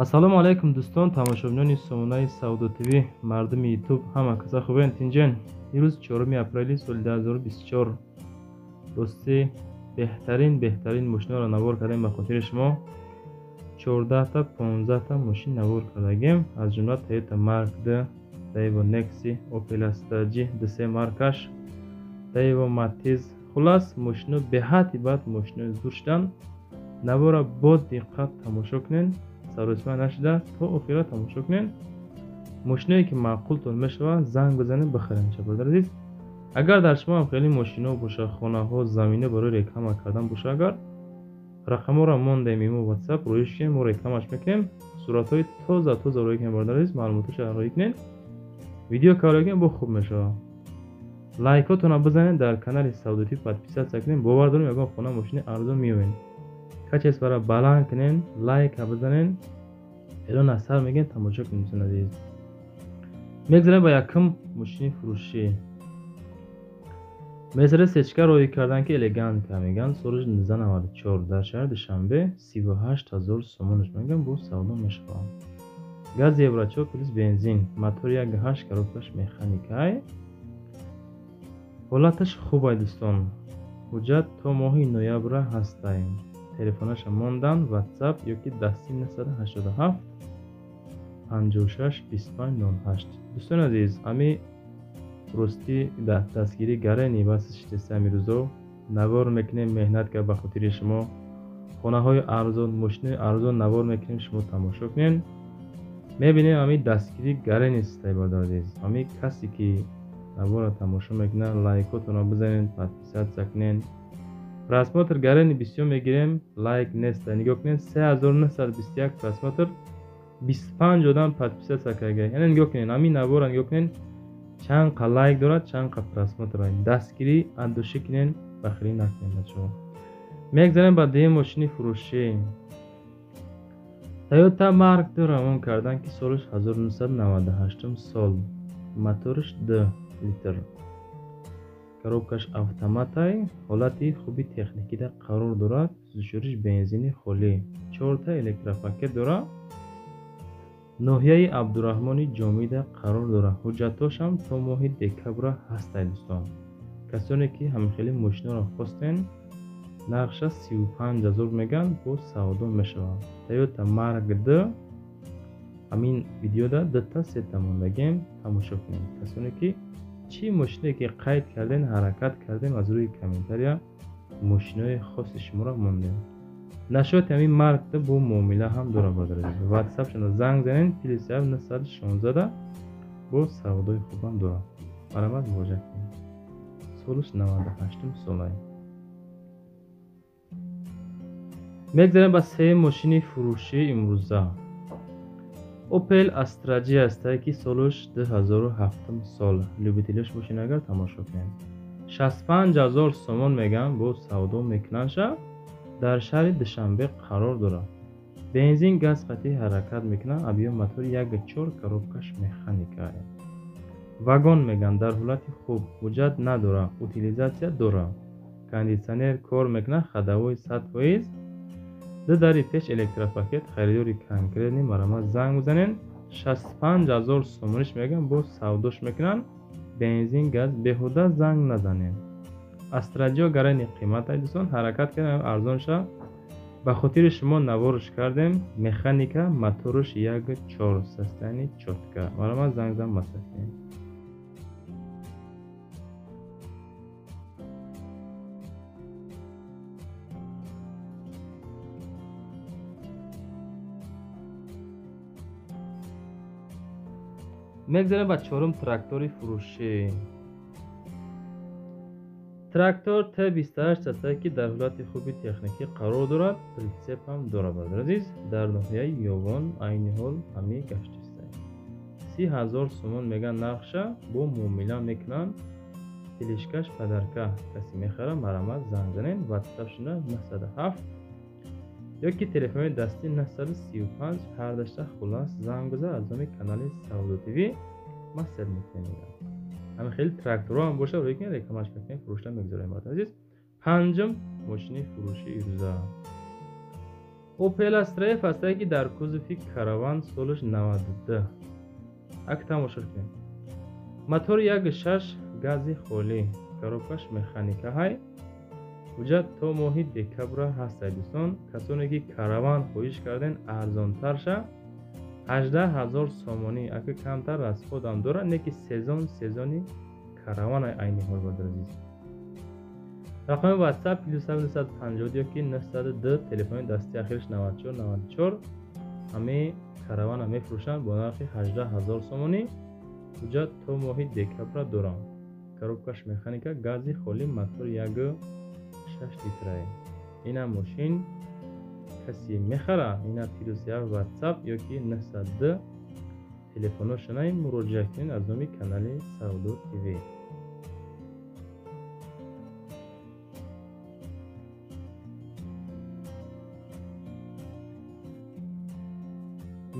ассалому алайкум дӯстон, тамошобинони сомонаи Сауду ТВ, мардуми ютуб, ҳама каса хубен тинҷен. имрӯз 4 апрели соли 2024 рости беҳтарин мошинҳоро навор кардем. Ба хотири шумо 14 15 мошин навор кардагем, аз ҷумла Toyota Mark D, Daewoo Nexi, Opel Astra G, D3 маркаш, Daewoo Matiz. хулас мошино беҳадди бад мошинои зуд шудан. навора бо диққат тамошо кунед, саросима нашуда то охира тамошо кунед. мошиное ки маъқултон мешавад занг бизанед бихаред. шабардар азиз, агар дар шумо ҳам хеле мошино боша, хонаҳо, замино барои реклама кардан боша, агар рақамҳоро мондем имо WhatsApp роиш кунем, мо рекламаш мекунем. суратҳои тоза роӣ кунем. бародар азиз, маълумотошро роӣ кунед. видео кавар кунем, бо хуб мешавад. лайкотона бизанед, дар канали Сауду ТВ подписатсия кунед. бовар дорем ягон хона мошини арзон меёбед. качес бара баланд кунед, лайка бизанед, элон асар мегӯем, тамошо кунед. дӯстон азиз, мегзарем ба якум мошини фурӯшӣ. Mercedes сечка роҳӣ кардан ки элегант меган. соли 1994 дар шаҳри Душанбе 38000 сомонаш меган. бо савдо мешавад. газ еврачо плюс бензин, мотори 1.8 коробкаш механикай. ҳолаташ хуб аст дӯстон. ҳуҷҷат то моҳи ноябр ҳастаем. телефонаша мондан WhatsApp ёки дасти 987 56 25 08. дӯстон азиз, ами рости дастгири гарени баъси шикастаи рӯзо навор мекунем, меҳнат кард ба хотири шумо. хонаҳои арзон, мошинаи арзон навор мекунем, шумо тамошо кунед. мебинем ами дастгири гаренистай. бародар азиз, ами касе ки навора тамошо мекунад, лайкотонро бизанед, подписатсия кунед. просмотр гарени бисёр мегирем, лайк неста. нигоҳ кунед, 3921 просмотр, 25 одам подписатсия карда. яъне нигоҳ кунед, ами навора нигоҳ кунед, чанд қа лайк дорад, чанд қа просмотр дорад. дастгирӣ аддушӣ кунед, бахилӣ накунед бачаҳо. мегзарем ба дуюм мошини фурӯшӣ. Toyota Mark D равон кардан ки солиш 1998 сол. моториш 2 литр. коробкаш автоматай. ҳолати хуби техникида қарор дорад. сӯзишвориш бензини холӣ. 4 электропакет дорад. ноҳияи Абдураҳмони Ҷомида қарор дорад. ҳуҷҷатошам то моҳи декабр ҳастад дӯстон. касоне ки ҳамихели мошинаро хостен, нархша 35000 меган, бо савдо мешавад. Toyota Mark D. ҳамин видеода дата сета мондагем, тамошо кунед. касоне ки чӣ мошине ки қайд кардем, ҳаракат кардем, аз рӯи комментария мошинаҳои хоси шуморо мондем. нашоти ҳамин Mark D бо муомила ҳам дорад. бародарад, WhatsApp-шона занг занед, +1 916 бо савдои хубам дорад. марамат муваҷҷаҳ кунед. солиш 98 солай. мегзарем ба сеюм мошини фурӯшии имрӯза. Opel Astra G ҳастай ки солиш 2007 сол. любителиш бошед, агар тамошо кунед. 65000 сомон меган, бо савдо мекунанша. дар шаҳри Душанбе қарор дорад. бензин газ қатъӣ ҳаракат мекунад. объём мотори 1.4 коробкаш механика. вагон меган, дар ҳолати хуб. ҳуҷҷат надорад, утилизатсия дорад. кондитсионер кор мекунад, ходовой 100%. дари пеш электропакет. харидори конкретни марамат занг бизанед. 65000 сомониш меган, бо савдош мекунад. бензин газ беҳуда занг назанед. Astra G гарани қиматай дӯстон. ҳаракат кардем, арзонша. ба хотири шумо наворш кардем. механика, моториш 1.4, состояние чётка. марамат занг зан масъалат кунед. мегзарем ба чорум трактори фурӯшӣ. трактор T28 ҳастай ки дар ҳолати хуби техникӣ қарор дорад. притсепам дорад. бародар азиз, дар ноҳияи Ёвон айни ҳол ҳами гаштистаем. 30000 сомон меган нархша, бо муомила мекунанд. тилишкаш падарка. касе мехарад, марамат занг занед. WhatsApp-шона 907 ёки телефони дастӣ 935 ҳардашта. хулас занг бизан, аз номи канали Сауду ТВ масъалат мекунем. ҳамин хеле тракторҳо ҳам боша, роҳӣ кунед, рекламаш мекунем, фурӯшта мегзорем. бародар азиз, панҷум мошини фурӯшии рӯза. Opel Astra F ҳастае ки дар кузови караван солаш 92. ак тамошо кунед. мотори 1.6 гази холӣ, коробкаш механика ҳай. ҳуҷҷат то моҳи декабра ҳастае дӯстон. касоне ки караван хоҳиш карден арзонтарша 18000 сомонӣ, ака камтар расходам дора, не ки сезони караван айни ҳол бадар азиз. рақами WhatsApp +750 ёки 902, телефони дасти ахираш 9494. ҳамаи каравана мефурӯшанд бо нархи 18000 сомонӣ. ҳуҷҷат то моҳи декабра дорам. коробкаш механика, гази холӣ, мотори 1.6 литрае. ина мошин каси мехара, ина +7 WhatsApp ёки 902 телефоношонай муроҷиат кунед аз номи канали Саудо ТВ.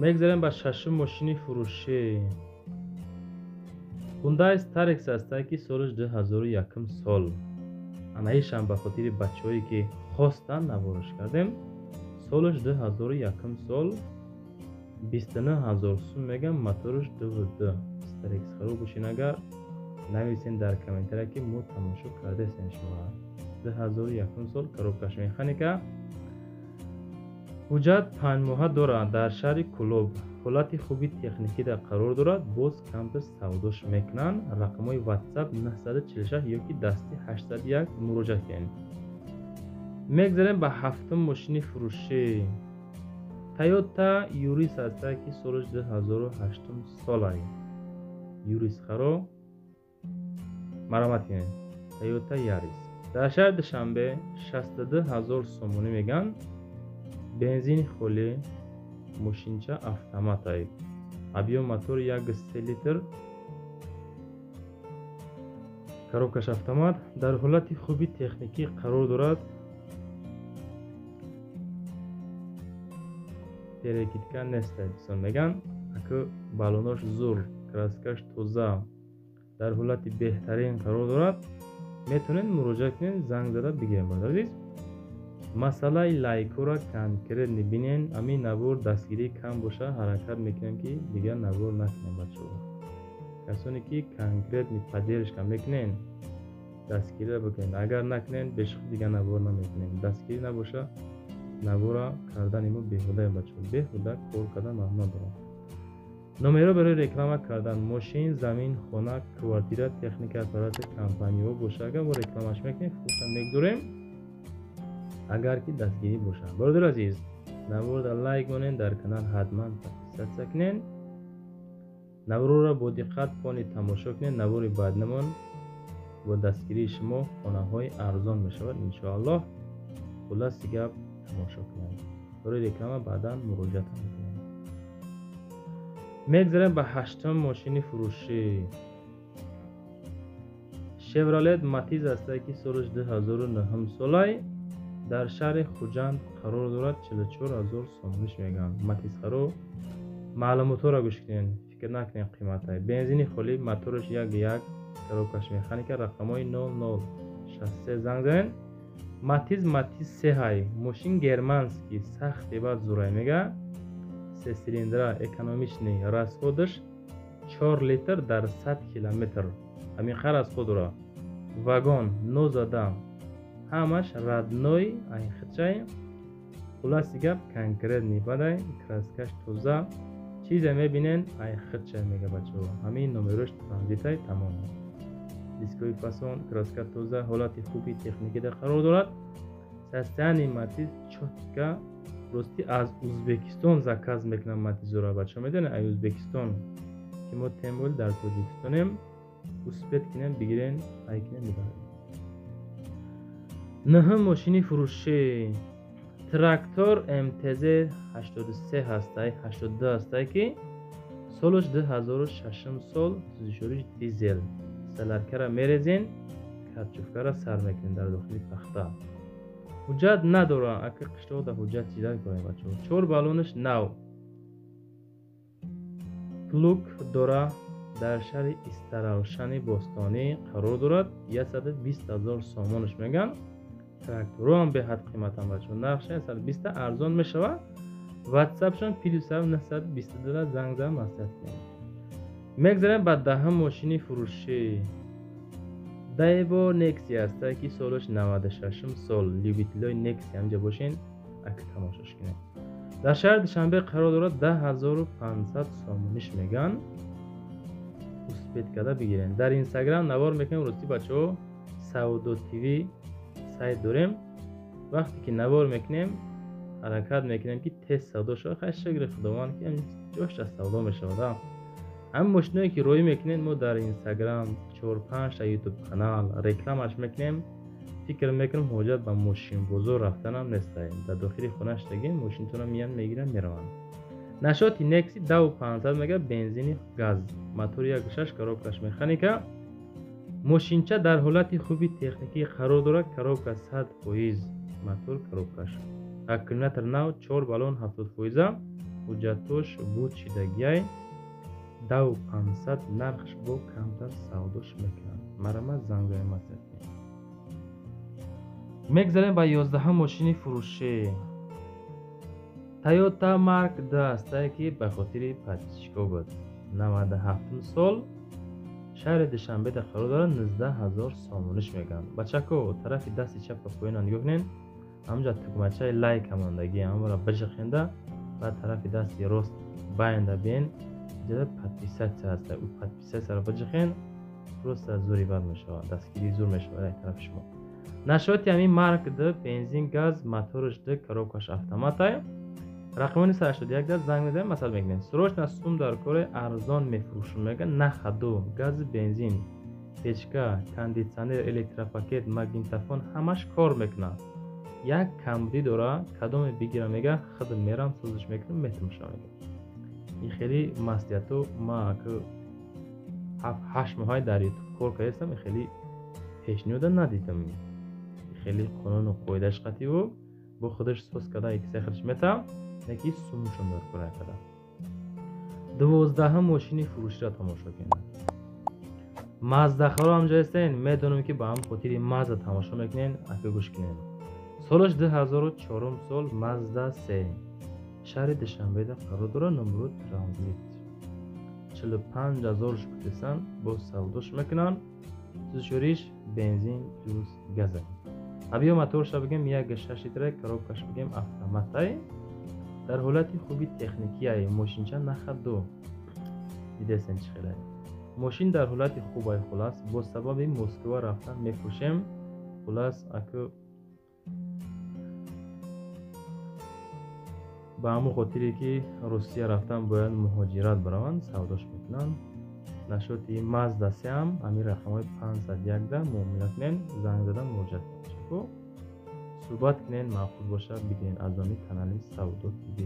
мегзарем ба шашум мошини фурӯшӣ. Hyundai Starex ҳастае ки солаш 2001 сол. анаишам ба хотири бачаҳое ки хостан навораш кардем. солаш 2001 сол, 29000 сум мегам. мотораш DVD. Starex хароб бошин, агар нависен дар комментария ки мо тамошо кардесен шумо. 2001 сол, коробкаш механика. ҳуҷҷат 5 моҳа дорад. дар шаҳри Кулоб. ҳолати хуби техникида қарор дорад. боз камтар савдош мекунанд. рақамҳои WhatsApp 946 ёки дасти 801 муроҷиат кунед. мегзарем ба ҳафтум мошини фурӯшӣ. Toyota Yaris ҳастае ки солаш 2008 солае. Yaris харо маромат кунед. Toyota Yaris дар шаҳри Душанбе 62000 сомонӣ меган. бензини холӣ, мошинча автоматае. объём мотори 1.3 литр. коробкаш автомат. дар ҳолати хуби техникӣ қарор дорад. перекидка нестае бисон меган. аку балонош зур, краскаш тоза, дар ҳолати беҳтарин қарор дорад. метавонед муроҷиат кунед, занг зада бигирем баъд азиз. масъалаи лайкора конкрет мебинен. ами набор дастгирӣ кам боша ҳаракат мекунем ки дигар набор накунем бачаҳо. касоне ки конкрет поддержка мекунен, дастгирӣ бикунед. агар накунен бешух дигар набор намекунем. дастгирӣ набоша набора кардани мо беҳуда бачаҳо. беҳуда кор кардан маъно дорад. номерро барои реклама кардан. мошин, замин, хона, квартира, техника, аппарати компаниҳо боша. агар мо рекламаш мекунем, фурӯшта мегузорем. агар ки дастгирӣ боша. бародари азиз, наборда лайк монед, дар канал ҳатман подписатсия кунед. наборро бо диққат пони тамошо кунед. набори баъдинамон бо дастгирии шумо хонаҳои арзон мешавад иншоаллоҳ. хулоси гап тамошо кунед. барои реклама баъдан муроҷиат мекунед. мегзарем ба ҳаштум мошини фурӯшӣ. Chevrolet Matiz ҳастае ки солаш 2009 солае. дар шаҳри Хуҷанд қарор дорад. 44000 сомониш меган. Matiz харо маълумотҳоро гӯш кунед. фикр накунед қиматае. бензини холӣ, мотораш 1.1, коробкаш механика. рақамҳои 0063 занг занед. Matiz 3 ҳай. мошин германский, сахти баъд зурай мега. 3 силиндра, экономичный. расходаш 4 литр дар 100 километр. ҳамин қадр расход дорад. вагон нозада, ҳамаш радной айхичай. хулоси гап конкрет мебадай. краскаш тоза. чизе мебинен айхичай мега бачаҳо. ҳамин номерош транзитай тамом. дискови фасон, краска тоза, ҳолати хуби техникида қарор дорад. состояние Matiz чотка. рости аз Узбекистон заказ мекунам Matizро бачаҳо. медонед ай Узбекистон ки мо тембол дар Тоҷикистонем. успет кунем бигирен, ай кунем бибарем. наҳум мошини фурӯшӣ. трактор МТЗ 83 ҳастае, 82 ҳастае ки солаш 2006 сол. сӯзишориш дизел. саларкара мерезен, качуфкара сар мекунем дар дохили пахта. ҳуҷҷат надорад. ака қиштода ҳуҷҷат чида кунем бачаҳо. 4 балонаш нав. плуг дора. дар шаҳри Истаравшани Бостонӣ қарор дорад. 120000 сомонаш меган. тракторо ҳам беҳад қиматам бачо. Нархшон 120 арзон мешавад. WhatsAppшон +7 922 занг зада маслиҳат кунед. мегзарем ба даҳум мошини фурӯшӣ. Daewoo Nexia аст ки солаш 96 сол. Любителои Nexia ҳамҷа бошен, аки тамошош кунед. дар шаҳри Душанбе қарор дорад. 10500 сомониш меган. успед карда бигирен. дар Instagram навор мекунем. рости бачаҳо Saudo TV сайт дорем. вақте ки навор мекунем, ҳаракат мекунем ки тез савдо шавад. хай шукри худованд ки ҷошта савдо мешавад. ҳам мошиное ки рӯй мекунем, мо дар Instagram 4-5 та YouTube канал рекламаш мекунем. фикр мекунем ҳоҷат ба мошинбозор рафтанам нест. дар дохили хона штагем мошинтонро миян мегирам мераванд. нашоти Nexi 2500 мега бензини газ. мотори 1.6 коробкаш механика. мошинча дар ҳолати хуби техникӣ қарор дорад. коробка 100% мотор коробкаш. 1 км нав 4 баллон 70%. ҳуҷҷатош буд шидагиай. 2500 нархш бо камтар савдош мекунад. марама зангоя масад. мегзарем ба 11 мошини фурӯшӣ. Toyota Mark II аст ки ба хотири подписчикҳо буд. 97 сол. шаҳри Душанбеда қарор дорад. 19000 сомониш меган. бачако тарафи дасти чап ба поёна нигоҳ кунед. ҳамҷа тугмачаи лайк ҳамондагӣ ҳамора бижиқенда ба тарафи дасти рост байнда бен ҷада подписатсия аст. у подписатсияро бижиқен просто зӯривар мешавад. дастгири зур мешавад ай тарафи шумо. нашоти ҳамин Mark II бензин газ моториш д коробкаш автоматай. рақамони 181 занг мезанем. масъал мегӯем срочно сум дар кори арзон мефурӯшум мега нахаду гази бензин печка кондитсионер электропакет магнитофон ҳамаш кор мекунад. як камбудӣ дора кадоме бигирам мега худам мерам сӯзиш мекунам метамошам мега. ин хеле маслиҳату ма ки 7-8 моҳаи дар YouTube кор кардам. ин хеле пешниҳода надидам. хеле қонуну қоидааш қатъиву бо худаш сӯз карда иксехрш метам яки сумшон дар кора када. 12 мошини фурӯширо тамошо кунед. Mazda харо ҳамҷо ҳастен. медонам ки ба ҳам хотири Mazda тамошо мекунед. ака гӯш кунед. солаш 2004 сол. Mazda 3 шаҳри Душанбеда қарор дорад. номеро транзит 45000 кутисан бо савдош мекунанд. сӯзишориш бензин плюс газ. авио моторша бигем 1.6 литр коробкаш бигем автоматай. дар ҳолати хуби техникияи мошинча нахаду дидесен чӣ хеле. мошин дар ҳолати хубай хулас бо сабаби Москва рафтан мефурӯшем. хулас аку ба ҳамон хотире ки Русия рафтан бояд муҳоҷират бараванд савдош мекунанд. нашоти Mazda 3 ҳам ҳамин рақамҳои 501 да муомила кунед. занг зада муроҷиат кунед. суҳбат кунед. маъқул боша бигиред аз номи канали Saudo TV.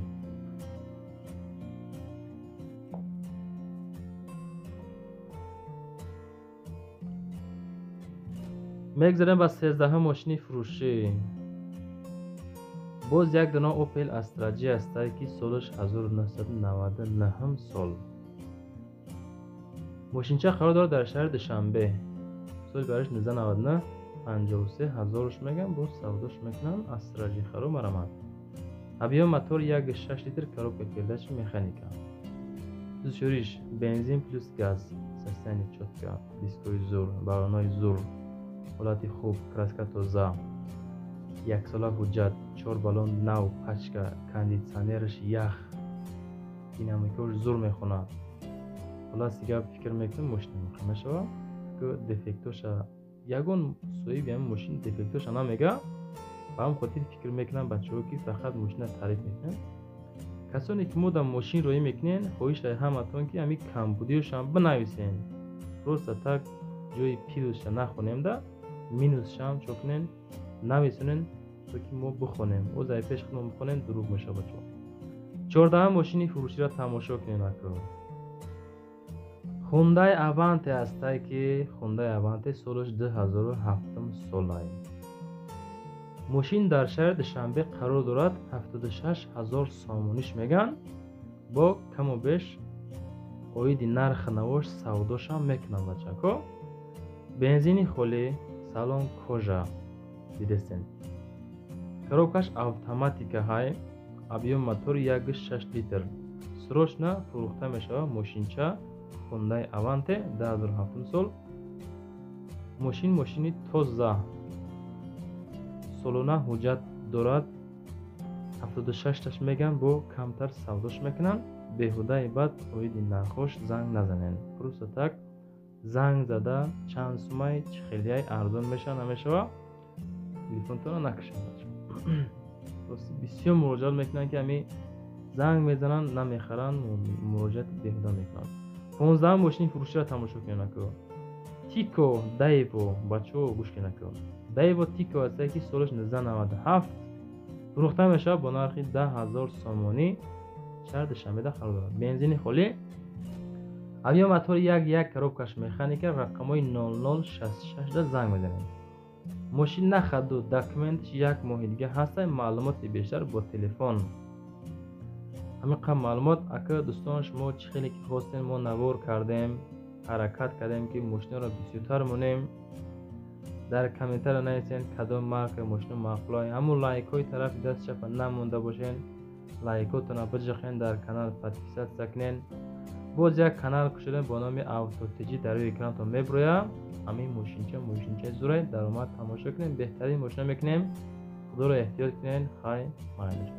мегзарем ба 13 мошини фурӯшӣ. боз як дона Opel Astra J аст ки солаш 1999 сол. мошинча қарор дорад дар шаҳри Душанбе. соли бараш 1999 53000 меган бо савдош мекунанд. Astra J харо марамад. авио мотор 1.6 литр коробка кирдачи механика. сӯзишориш бензин плюс газ. состояние чётка. дискои зур, баллонои зур. ҳолати хуб, краска тоза. яксола ҳуҷҷат, 4 баллон нав, пачка, кондитсионерш ях. динамикош зур мехонад. ҳолас дига фикр мекунем мошина мехоҳ мешавад ки дефектоша ягон соҳиби ҳамин мошин дефектоша намега. ба ҳам хотир фикр мекунам бачаҳо ки фақат мошина тариф мекунанд. касоне ки мода мошин роӣ мекунем хоҳишаи ҳаматон ки ҳамин камбудиёшам бинависем. просто так ҷои плюсша нахонемда минусшам чо кунем нависонем то ки мо бихонем. озаи пеш мо бихонем дуруг мешавад бачаҳо. 14 мошини фурӯширо тамошо кунед. ака Hyundai Avante аст ки Hyundai Avante солаш 2007 солай. мошин дар шаҳри Душанбе қарор дорад. 76000 сомониш меган бо каму беш оиди нарх навош савдошам мекунам бачако. бензини холӣ, салон кожа дидестен. коробкаш автоматика ҳай, объем мотори 1.6 литр, срочно фурӯхта мешавад. мошинча Hyundai Avante 2007 сол. мошини тоза, солона ҳуҷҷат дорад. 76 таш меган, бо камтар савдош мекунанд. беҳудаи бад оиди нархош занг назанед. просто так занг зада чанд сумай чӣ хелияй арзон мешава намешава, телефонтона накашед. просто бисёр муроҷиат мекунанд ки ами занг мезананд, намехаранд, муроҷиати беҳуда мекунанд. 15 мошини фурӯширо тамошо кунед. Тико Дайво, бачаҳо гӯш кунед. Дайво Тико ҳастае ки солаш 1997 фурӯхта мешавад бо нархи 10,000 сомонӣ. шарди шамида қарор дорад. бензини холӣ, авиа мотори 1.1 коробкаш механика, рақамҳои 0066 да занг мезанед. мошин нахаду документиш 1 моҳи дига ҳаста. маълумоти бештар бо телефон. ҳамин қадр маълумот ака дӯстон, шумо чӣ хеле ки хостем мо навор кардем, ҳаракат кардем ки мошинро бисёртар монем. дар комментария нависен кадом марка мошин мақбулай. ҳамун лайкҳои тарафи даст чапа намонда бошен. лайкотона биҷахен, дар канал подписатсия кунен. боз як канал кушодем бо номи автотиҷи дар рӯи экрантон меброя. ҳамин мошинчаи зурай даромад тамошо кунем. беҳтарин мошина мекунем. худоро эҳтиёт кунен. хай майлиш.